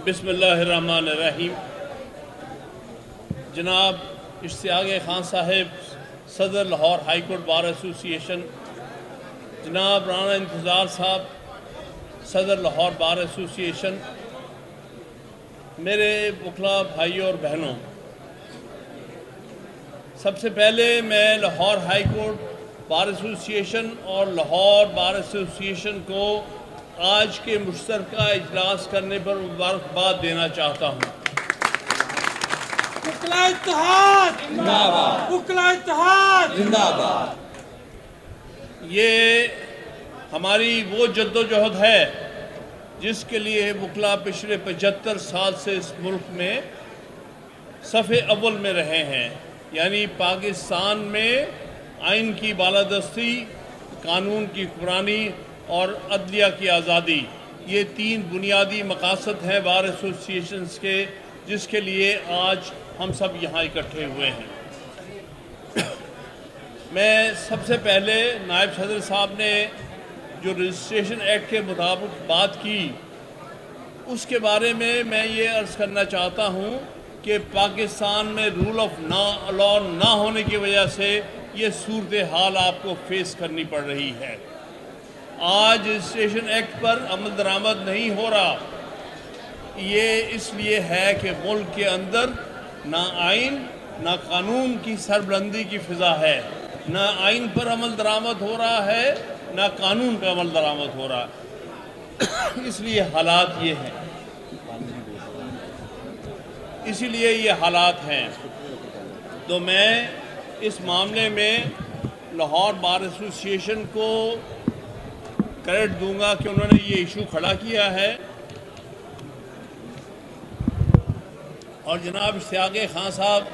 बिस्मिल्लाहिर्रहमानिर्रहीम। जनाब इश्तियाक खान साहब सदर Lahore high court bar association, जनाब राना इंतज़ार साहब सदर लाहौर बार एसोसिएशन, मेरे वकला भाइयों और बहनों, सबसे पहले मैं Lahore high court bar association और लाहौर बार एसोसिएशन को आज के मुश्तरका इजलास करने पर मुबारकबाद देना चाहता हूँ। वकला इत्तेहाद जिंदाबाद, वकला इत्तेहाद जिंदाबाद। ये हमारी वो जद्दोजहद है जिसके लिए वकला पिछले 75 साल से इस मुल्क में सफ़े अव्वल में रहे हैं, यानी पाकिस्तान में आइन की बालादस्ती, कानून की हुक्मरानी और अदलिया की आज़ादी, ये तीन बुनियादी मकासद हैं बार एसोसिएशंस के, जिसके लिए आज हम सब यहाँ इकट्ठे हुए हैं। मैं सबसे पहले नायब सदर साहब ने जो रजिस्ट्रेशन एक्ट के मुताबिक बात की, उसके बारे में मैं ये अर्ज़ करना चाहता हूँ कि पाकिस्तान में रूल ऑफ लॉ ना होने की वजह से ये सूरत हाल आपको फेस करनी पड़ रही है। आज रजिस्ट्रेशन एक्ट पर अमल दरामद नहीं हो रहा, ये इसलिए है कि मुल्क के अंदर ना आइन ना कानून की सरबलंदी की फ़िज़ा है, ना आइन पर अमल दरामद हो रहा है ना कानून पर अमल दरामद हो रहा है। इसलिए हालात ये हैं, इसीलिए ये हालात हैं। तो मैं इस मामले में लाहौर बार एसोसिएशन को क्रेडिट दूंगा कि उन्होंने ये इशू खड़ा किया है, और जनाब इश्तियाक खान साहब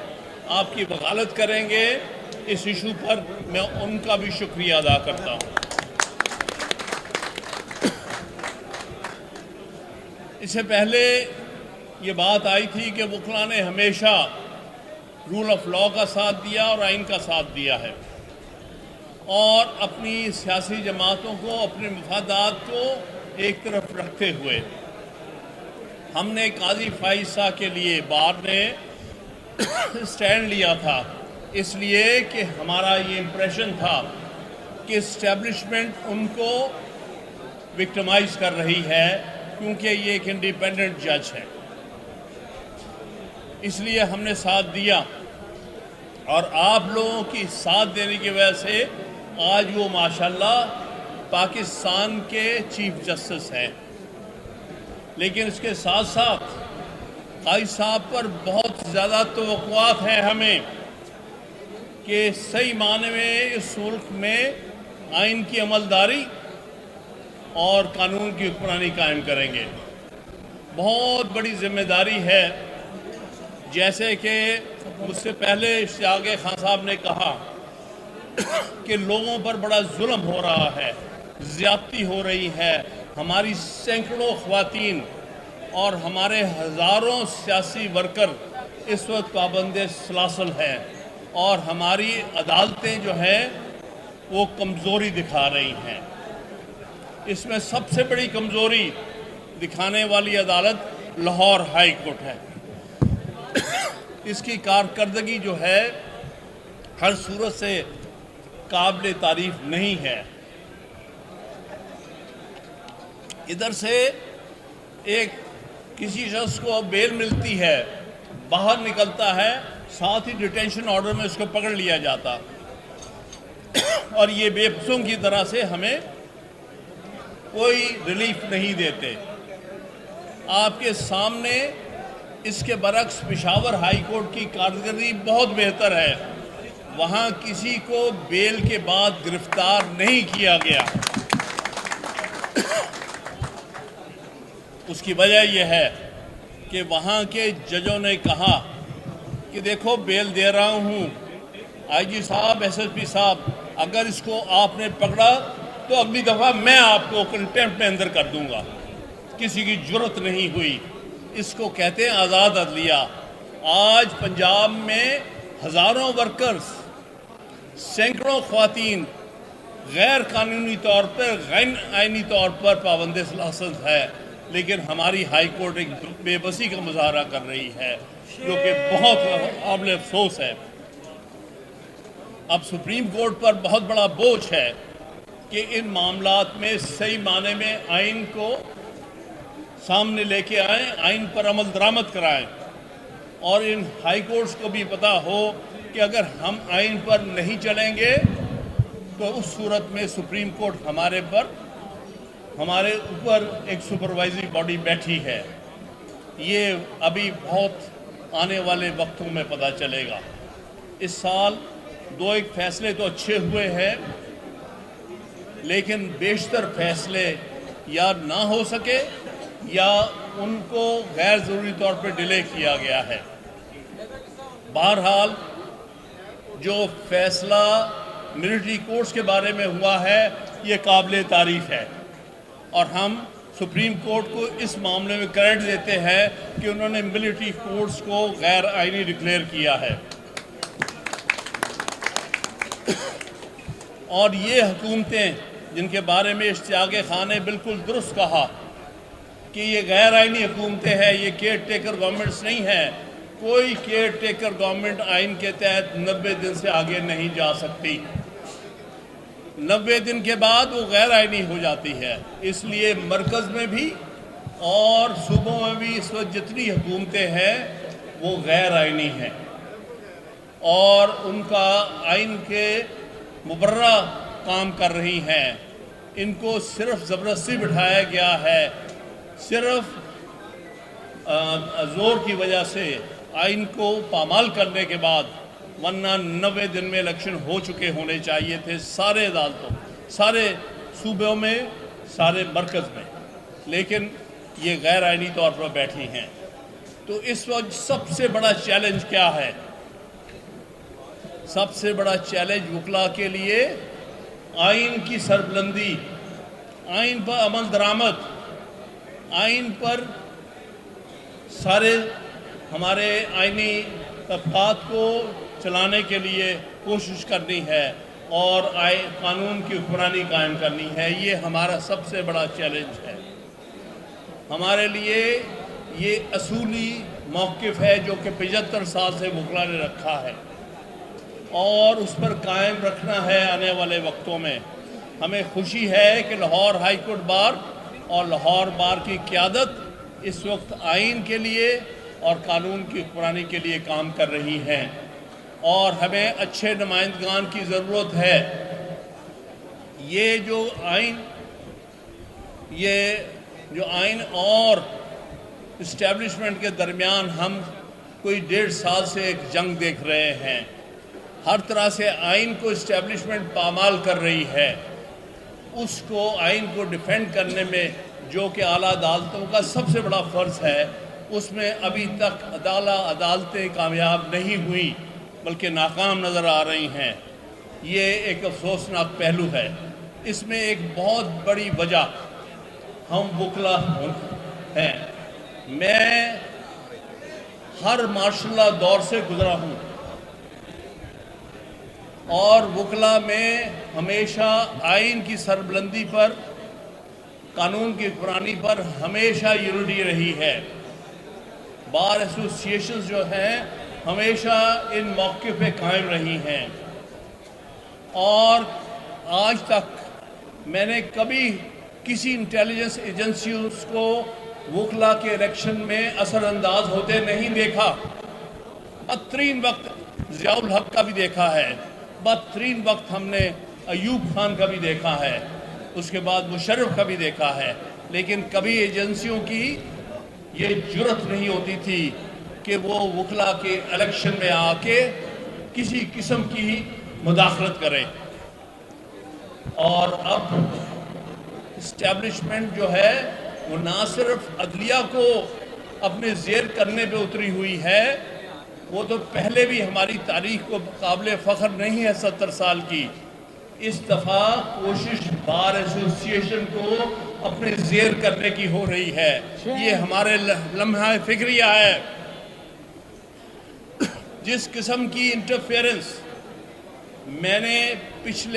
आपकी वकालत करेंगे इस इशू पर, मैं उनका भी शुक्रिया अदा करता हूँ। इससे पहले ये बात आई थी कि वकला ने हमेशा रूल ऑफ लॉ का साथ दिया और आइन का साथ दिया है, और अपनी सियासी जमातों को, अपने मफादात को एक तरफ रखते हुए हमने काजी फाइज साहब के लिए बार ने स्टैंड लिया था, इसलिए कि हमारा ये इम्प्रेशन था कि इस्टेब्लिशमेंट उनको विक्टिमाइज कर रही है, क्योंकि ये एक इंडिपेंडेंट जज है। इसलिए हमने साथ दिया, और आप लोगों की साथ देने की वजह से आज वो माशाल्लाह पाकिस्तान के चीफ जस्टिस हैं। लेकिन इसके साथ साथ काजी साहब पर बहुत ज़्यादा तवक्कुआत हैं हमें कि सही माने में इस मुल्क में आइन की अमलदारी और कानून की हुक्मरानी कायम करेंगे। बहुत बड़ी जिम्मेदारी है, जैसे कि मुझसे पहले इश्तियाक खान साहब ने कहा कि लोगों पर बड़ा जुल्म हो रहा है, ज़्यादती हो रही है। हमारी सैकड़ों ख़वातीन और हमारे हज़ारों सियासी वर्कर इस वक्त पाबंद सलासल हैं, और हमारी अदालतें जो हैं वो कमज़ोरी दिखा रही हैं। इसमें सबसे बड़ी कमज़ोरी दिखाने वाली अदालत लाहौर हाई कोर्ट है। इसकी कारकर्दगी जो है हर सूरत से काबिल तारीफ नहीं है। इधर से एक किसी शख्स को बेल मिलती है, बाहर निकलता है, साथ ही डिटेंशन ऑर्डर में उसको पकड़ लिया जाता, और ये बेबसों की तरह से हमें कोई रिलीफ नहीं देते। आपके सामने इसके बरक्स पेशावर हाई कोर्ट की कारकर्दगी बहुत बेहतर है, वहाँ किसी को बेल के बाद गिरफ्तार नहीं किया गया। उसकी वजह यह है कि वहाँ के जजों ने कहा कि देखो बेल दे रहा हूँ, आईजी साहब, एसएसपी साहब, अगर इसको आपने पकड़ा तो अगली दफ़ा मैं आपको कंटेम्प्ट में अंदर कर दूँगा। किसी की जुर्रत नहीं हुई। इसको कहते हैं आज़ाद अदलिया। आज पंजाब में हज़ारों वर्कर्स, सैकड़ों ख़वातीन गैर कानूनी तौर पर, गैर आइनी तौर पर पाबंद सलासल है, لیکن ہماری ہائی کورٹ ایک بے بسی کا مظاہرہ کر رہی ہے جو کہ بہت قابل افسوس ہے۔ اب سپریم کورٹ پر بہت بڑا بوجھ ہے کہ ان معاملات میں صحیح معنی میں آئین کو سامنے لے کے آئیں، آئین پر عمل درآمد کرائیں، اور ان ہائی کورٹس کو بھی پتہ ہو کہ اگر ہم آئین پر نہیں چلیں گے تو اس صورت میں سپریم کورٹ ہمارے اوپر ایک سپروائزری باڈی بیٹھی ہے۔ یہ ابھی بہت آنے والے وقتوں میں پتہ چلے گا۔ اس سال دو ایک فیصلے تو اچھے ہوئے ہیں، لیکن بیشتر فیصلے یا نہ ہو سکے یا ان کو غیر ضروری طور پہ ڈیلے کیا گیا ہے۔ بہرحال جو فیصلہ ملٹری کورٹس کے بارے میں ہوا ہے یہ قابل تعریف ہے، اور ہم سپریم کورٹ کو اس معاملے میں کریڈٹ دیتے ہیں کہ انہوں نے ملٹری کورٹس کو غیر آئینی ڈکلیئر کیا ہے۔ اور یہ حکومتیں جن کے بارے میں اشتیاق خان نے بالکل درست کہا کہ یہ غیر آئینی حکومتیں ہیں، یہ کیئر ٹیکر گورنمنٹس نہیں ہیں، کوئی کیئر ٹیکر گورنمنٹ آئین کے تحت 90 دن سے آگے نہیں جا سکتی۔ 90 دن کے بعد وہ غیر آئینی ہو جاتی ہے۔ اس لیے مرکز میں بھی اور صوبوں میں بھی اس وقت جتنی حکومتیں ہیں وہ غیر آئینی ہیں، اور ان کا آئین کے مبرہ کام کر رہی ہیں۔ ان کو صرف زبردستی بٹھایا گیا ہے، صرف زور کی وجہ سے آئین کو پامال کرنے کے بعد، ورنہ 90 دن میں الیکشن ہو چکے ہونے چاہیے تھے سارے عدالتوں، سارے صوبوں میں، سارے مرکز میں، لیکن یہ غیر آئینی طور پر بیٹھی ہیں۔ تو اس وقت سب سے بڑا چیلنج کیا ہے؟ سب سے بڑا چیلنج وکلا کے لیے آئین کی سربلندی، آئین پر عمل درآمد، آئین پر سارے ہمارے آئینی طبقات کو چلانے کے لیے کوشش کرنی ہے اور قانون کی حکمرانی قائم کرنی ہے۔ یہ ہمارا سب سے بڑا چیلنج ہے۔ ہمارے لیے یہ اصولی موقف ہے جو کہ 75 سال سے وکلا نے رکھا ہے، اور اس پر قائم رکھنا ہے آنے والے وقتوں میں۔ ہمیں خوشی ہے کہ لاہور ہائی کورٹ بار اور لاہور بار کی قیادت اس وقت آئین کے لیے اور قانون کی حکمرانی کے لیے کام کر رہی ہیں، اور ہمیں اچھے نمائندگان کی ضرورت ہے۔ یہ جو آئین اور اسٹیبلشمنٹ کے درمیان ہم کوئی 1.5 سال سے ایک جنگ دیکھ رہے ہیں۔ ہر طرح سے آئین کو اسٹیبلشمنٹ پامال کر رہی ہے۔ اس کو آئین کو ڈیفینڈ کرنے میں جو کہ اعلیٰ عدالتوں کا سب سے بڑا فرض ہے، اس میں ابھی تک عدالتیں کامیاب نہیں ہوئیں بلکہ ناکام نظر آ رہی ہیں۔ یہ ایک افسوسناک پہلو ہے۔ اس میں ایک بہت بڑی وجہ ہم وکلا ہیں۔ میں ہر ماشاء اللہ دور سے گزرا ہوں، اور وکلا میں ہمیشہ آئین کی سربلندی پر، قانون کی حکمرانی پر ہمیشہ یونٹی رہی ہے۔ بار ایسوسیشنز جو ہیں ہمیشہ ان موقف پہ قائم رہی ہیں، اور آج تک میں نے کبھی کسی انٹیلیجنس ایجنسیز کو وکلا کے الیکشن میں اثر انداز ہوتے نہیں دیکھا۔ بدترین وقت ضیاء الحق کا بھی دیکھا ہے، بدترین وقت ہم نے ایوب خان کا بھی دیکھا ہے، اس کے بعد مشرف کا بھی دیکھا ہے، لیکن کبھی ایجنسیوں کی یہ جرت نہیں ہوتی تھی کہ وہ وکلا کے الیکشن میں آ کے کسی قسم کی مداخلت کریں۔ اور اب اسٹیبلشمنٹ جو ہے وہ نہ صرف عدلیہ کو اپنے زیر کرنے پہ اتری ہوئی ہے، وہ تو پہلے بھی ہماری تاریخ کو قابل فخر نہیں ہے 70 سال کی۔ اس دفعہ کوشش بار ایسوسیشن کو اپنے زیر کرنے کی ہو رہی ہے۔ یہ ہمارے لمحہ فکریہ ہے۔ جس قسم کی انٹرفیئرنس میں نے پچھلے